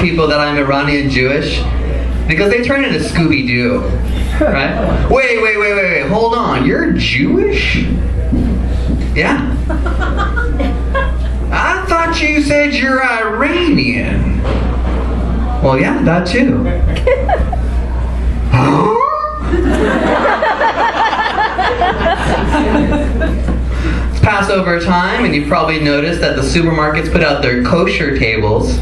people that I'm Iranian Jewish because they turn into Scooby-Doo, right? Wait, hold on, you're Jewish? Yeah. I thought you said you're Iranian. Well, yeah, that too. Huh? It's Passover time, and you've probably noticed that the supermarkets put out their kosher tables.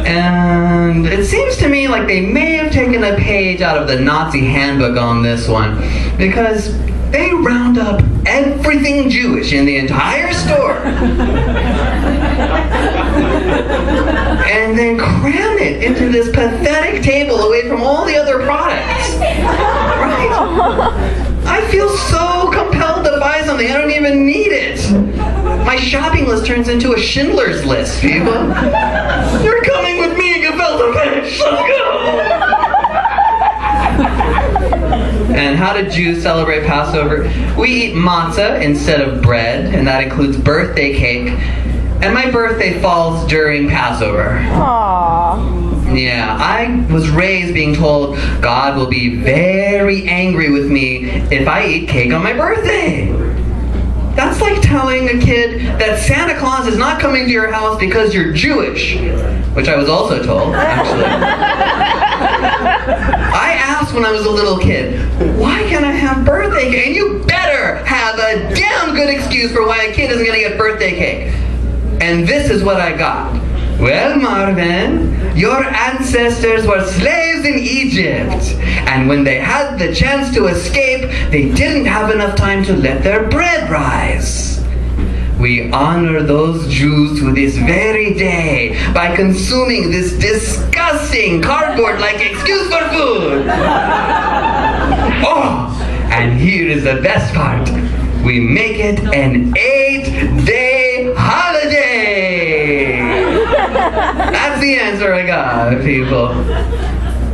And it seems to me like they may have taken a page out of the Nazi handbook on this one, because they round up everything Jewish in the entire store and then cram it into this pathetic table away from all the other products. Right? I feel so compelled to buy something. I don't even need it. My shopping list turns into a Schindler's List, people. You're coming with me, gefilte Mensch. Let's go. And how do Jews celebrate Passover? We eat matzah instead of bread, and that includes birthday cake. And my birthday falls during Passover. Aww. Yeah, I was raised being told God will be very angry with me if I eat cake on my birthday. That's like telling a kid that Santa Claus is not coming to your house because you're Jewish, which I was also told, actually. I asked when I was a little kid, why can't I have birthday cake? And you better have a damn good excuse for why a kid isn't going to get birthday cake. And this is what I got. Well, Marvin, your ancestors were slaves in Egypt. And when they had the chance to escape, they didn't have enough time to let their bread rise. We honor those Jews to this very day by consuming this disgusting cardboard-like excuse for food. Oh, and here is the best part. We make it an 8-day holiday. That's the answer I got, people.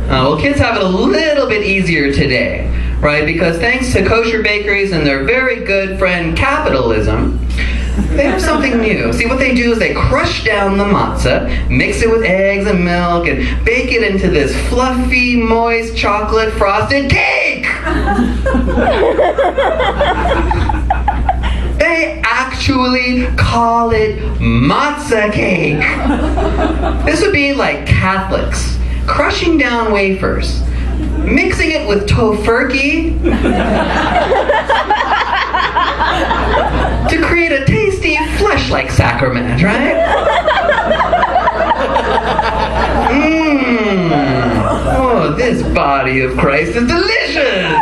Well, kids have it a little bit easier today, right? Because thanks to kosher bakeries and their very good friend capitalism, they have something new. See, what they do is they crush down the matzah, mix it with eggs and milk, and bake it into this fluffy, moist, chocolate frosted cake! They actually call it matzah cake. This would be like Catholics crushing down wafers, mixing it with tofurkey to create a tasty flesh-like sacrament, right? Oh, this body of Christ is delicious!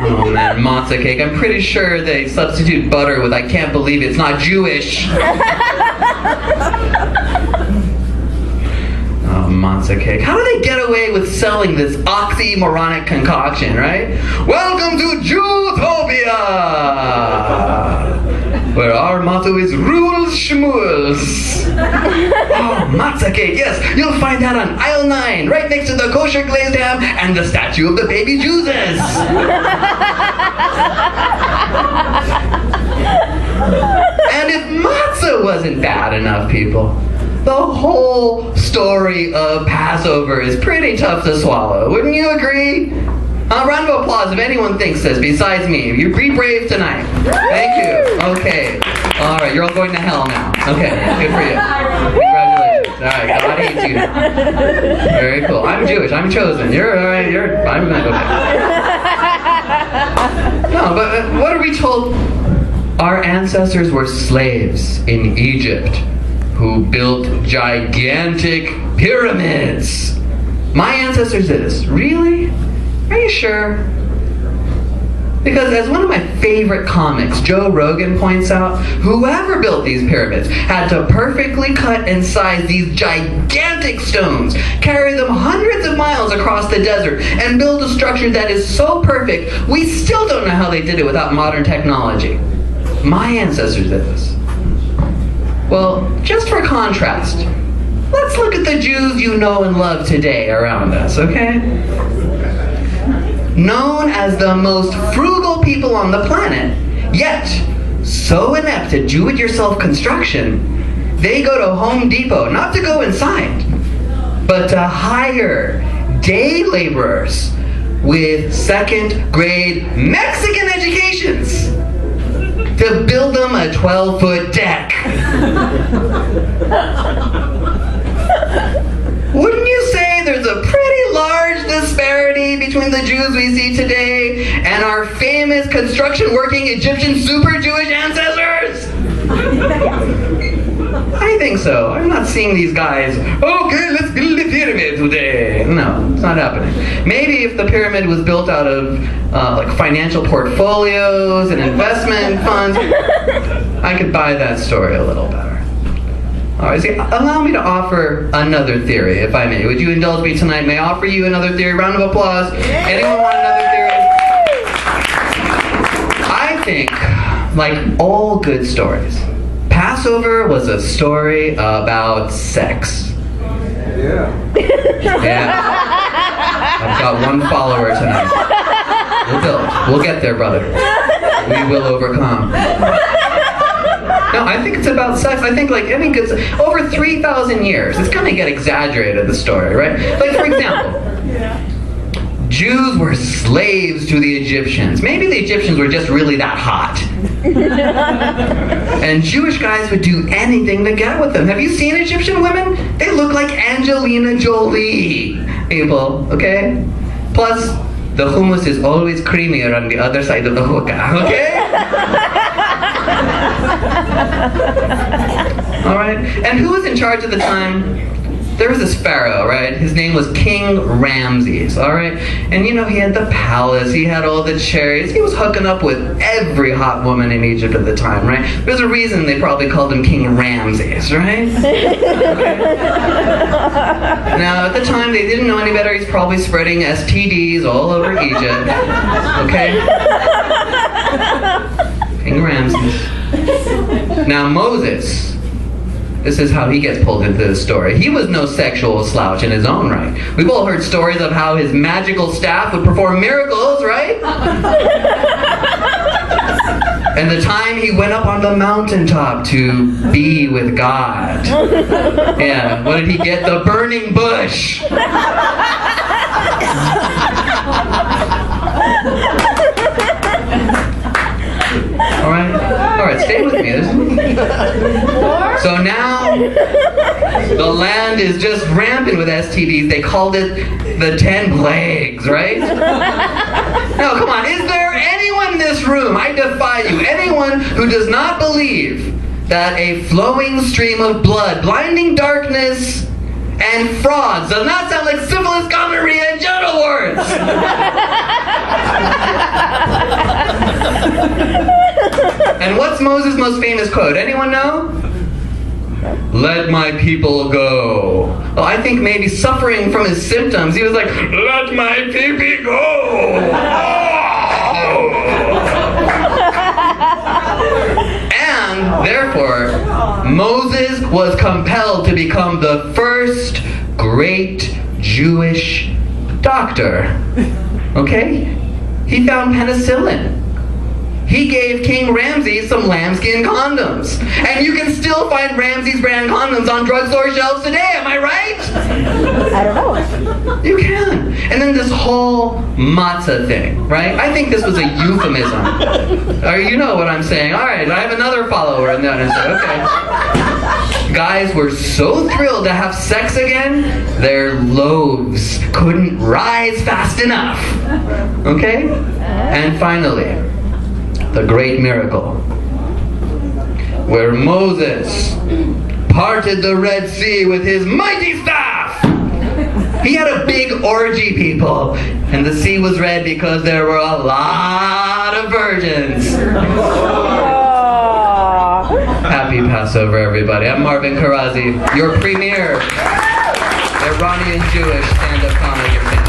Oh man, matzah cake. I'm pretty sure they substitute butter with I can't believe it's not Jewish. Oh, matzah cake. How do they get away with selling this oxymoronic concoction, right? Welcome to Jewtopia! Where our motto is rules shmuels. Oh, matzah cake, yes. You'll find that on aisle 9, right next to the kosher glazed ham and the statue of the baby Jesus. And if matzah wasn't bad enough, people, the whole story of Passover is pretty tough to swallow. Wouldn't you agree? A round of applause if anyone thinks this besides me. You be brave tonight. Thank you. Okay. All right, you're all going to hell now. Okay, good for you. Congratulations. All right, God hates you now. Very cool. I'm Jewish. I'm chosen. You're all right. I'm not okay. No, but what are we told? Our ancestors were slaves in Egypt who built gigantic pyramids. My ancestors did this. Really? Are you sure? Because as one of my favorite comics, Joe Rogan, points out, whoever built these pyramids had to perfectly cut and size these gigantic stones, carry them hundreds of miles across the desert, and build a structure that is so perfect, we still don't know how they did it without modern technology. My ancestors did this. Well, just for contrast, let's look at the Jews you know and love today around us, okay? Known as the most frugal people on the planet, yet so inept at do-it-yourself construction, they go to Home Depot, not to go inside, but to hire day laborers with second-grade Mexican educations to build them a 12-foot deck. Wouldn't you say there's a pretty large disparity between the Jews we see today and our famous construction-working Egyptian super Jewish ancestors? I think so. I'm not seeing these guys, okay, let's build a pyramid today. No, it's not happening. Maybe if the pyramid was built out of like financial portfolios and investment funds, I could buy that story a little better. All right, see, allow me to offer another theory, if I may. Would you indulge me tonight? May I offer you another theory? Round of applause. Anyone want another theory? I think, like all good stories, Passover was a story about sex. Yeah. Yeah. I've got one follower tonight. We'll build. We'll get there, brother. We will overcome. No, I think it's about sex. I think like any good, over 3,000 years. It's gonna get exaggerated, the story, right? Like for example, Jews were slaves to the Egyptians. Maybe the Egyptians were just really that hot. And Jewish guys would do anything to get with them. Have you seen Egyptian women? They look like Angelina Jolie, people, okay? Plus, the hummus is always creamier on the other side of the hookah, okay? All right, and who was in charge at the time? There was this pharaoh, right? His name was King Ramses, all right? And you know, he had the palace, he had all the chariots, he was hooking up with every hot woman in Egypt at the time, right? There's a reason they probably called him King Ramses, right? Okay. Now, at the time, they didn't know any better. He's probably spreading STDs all over Egypt, okay? King Ramses. Now, Moses, this is how he gets pulled into this story. He was no sexual slouch in his own right. We've all heard stories of how his magical staff would perform miracles, right? And the time he went up on the mountaintop to be with God. Yeah, what did he get? The burning bush. All right, stay with me. So now, the land is just rampant with STDs. They called it the 10 plagues, right? Now, come on, is there anyone in this room, I defy you, anyone who does not believe that a flowing stream of blood, blinding darkness, and frauds does not sound like syphilis, gonorrhea, and genital warts? And what's Moses' most famous quote? Anyone know? Let my people go. Well, I think maybe suffering from his symptoms, he was like, let my people go. And therefore, Moses was compelled to become the first great Jewish doctor. Okay? He found penicillin. He gave King Ramses some lambskin condoms. And you can still find Ramses brand condoms on drugstore shelves today, am I right? I don't know. You can. And then this whole matzah thing, right? I think this was a euphemism. Or you know what I'm saying. All right, I have another follower. And then I said, okay. Guys were so thrilled to have sex again, their loaves couldn't rise fast enough. Okay? And finally, the great miracle, where Moses parted the Red Sea with his mighty staff. He had a big orgy, people, and the sea was red because there were a lot of virgins. Happy Passover, everybody. I'm Marvin Kharrazi, your premier Iranian Jewish stand-up comic.